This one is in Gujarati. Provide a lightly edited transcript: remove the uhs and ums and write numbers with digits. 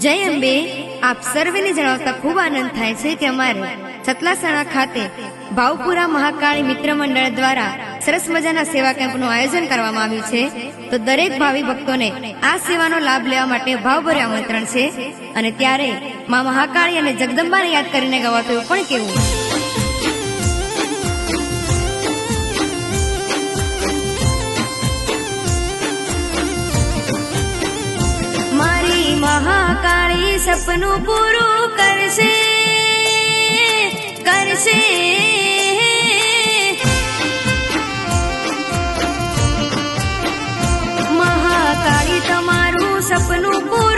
જય અંબે આપ સર્વેને જણાવતા ખૂબ આનંદ થાય છે કે અમારે સતલાસણા ખાતે ભાવપુરા મહાકાળી મિત્ર મંડળ દ્વારા સરસ મજાના સેવા કેમ્પનું આયોજન કરવામાં આવ્યું છે। તો દરેક ભાવિ ભક્તોને આ સેવાનો લાભ લેવા માટે ભાવભર્યું આમંત્રણ છે। અને ત્યારે માં મહાકાળી અને જગદંબાને યાદ કરીને ગવાતું એવું પણ કેવું। महाकाली सपनों पूરું કરશે કરશે महाकाली તમારું સપનું પૂરું